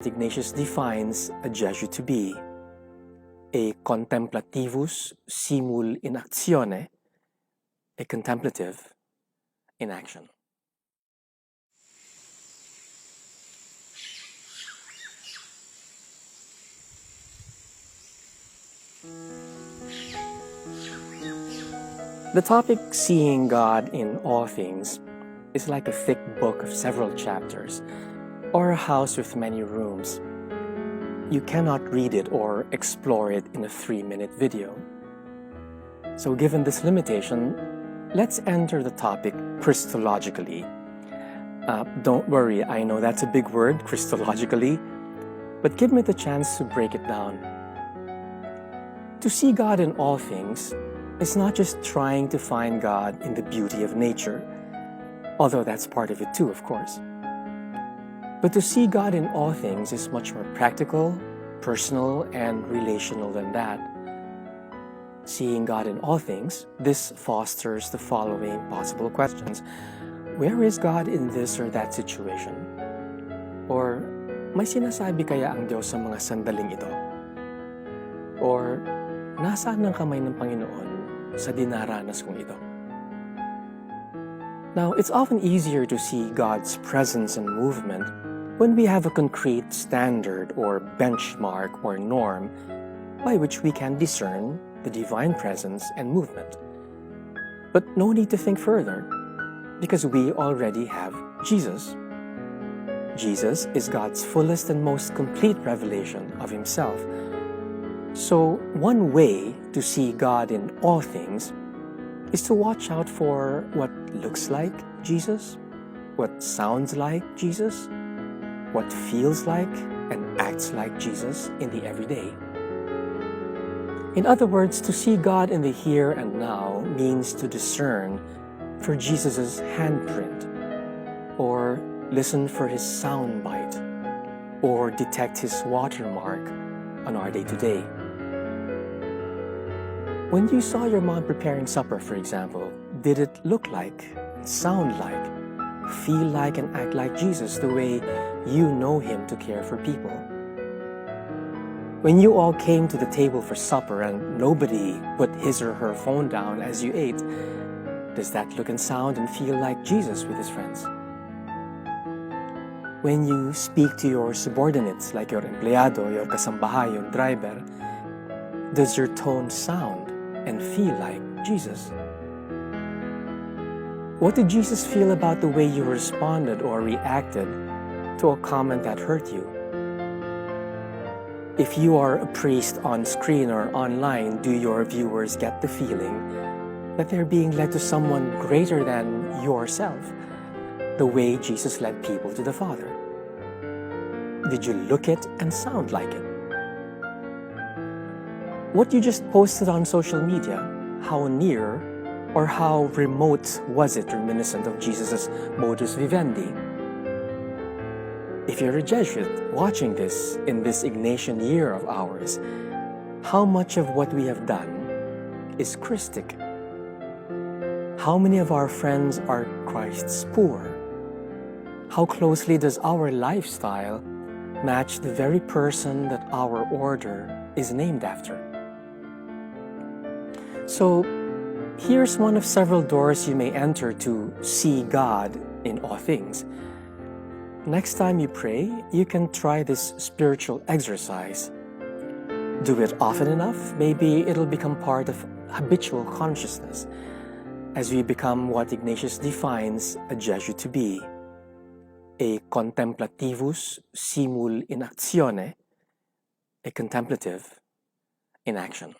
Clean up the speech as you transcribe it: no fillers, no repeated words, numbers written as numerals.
Ignatius defines a Jesuit to be a contemplativus simul in actione, a contemplative in action. The topic seeing God in all things is like a thick book of several chapters, or a house with many rooms. You cannot read it or explore it in a 3-minute video. So given this limitation, let's enter the topic Christologically. Don't worry, I know that's a big word, Christologically, but give me the chance to break it down. To see God in all things is not just trying to find God in the beauty of nature, although that's part of it too, of course. But to see God in all things is much more practical, personal, and relational than that. Seeing God in all things, this fosters the following possible questions. Where is God in this or that situation? Or, may sinasabi kaya ang Diyos sa mga sandaling ito? Or, nasaan ang kamay ng Panginoon sa dinaranas kong ito? Now, it's often easier to see God's presence and movement when we have a concrete standard or benchmark or norm by which we can discern the divine presence and movement. But no need to think further, because we already have Jesus. Jesus is God's fullest and most complete revelation of Himself. So, one way to see God in all things is to watch out for what looks like Jesus, what sounds like Jesus, what feels like and acts like Jesus in the everyday. In other words, to see God in the here and now means to discern for Jesus' handprint, or listen for His soundbite, or detect His watermark on our day-to-day. When you saw your mom preparing supper, for example, did it look like, sound like, feel like and act like Jesus the way you know Him to care for people? When you all came to the table for supper and nobody put his or her phone down as you ate, does that look and sound and feel like Jesus with His friends? When you speak to your subordinates like your empleyado, your kasambahay, your driver, does your tone sound and feel like Jesus? What did Jesus feel about the way you responded or reacted to a comment that hurt you? If you are a priest on screen or online, do your viewers get the feeling that they're being led to someone greater than yourself, the way Jesus led people to the Father? Did you look it and sound like it? What you just posted on social media, how near or how remote was it reminiscent of Jesus' modus vivendi? If you're a Jesuit watching this in this Ignatian year of ours, how much of what we have done is Christic? How many of our friends are Christ's poor? How closely does our lifestyle match the very person that our order is named after? So, here's one of several doors you may enter to see God in all things. Next time you pray, you can try this spiritual exercise. Do it often enough, maybe it'll become part of habitual consciousness as we become what Ignatius defines a Jesuit to be, a contemplativus simul in actione, a contemplative in action.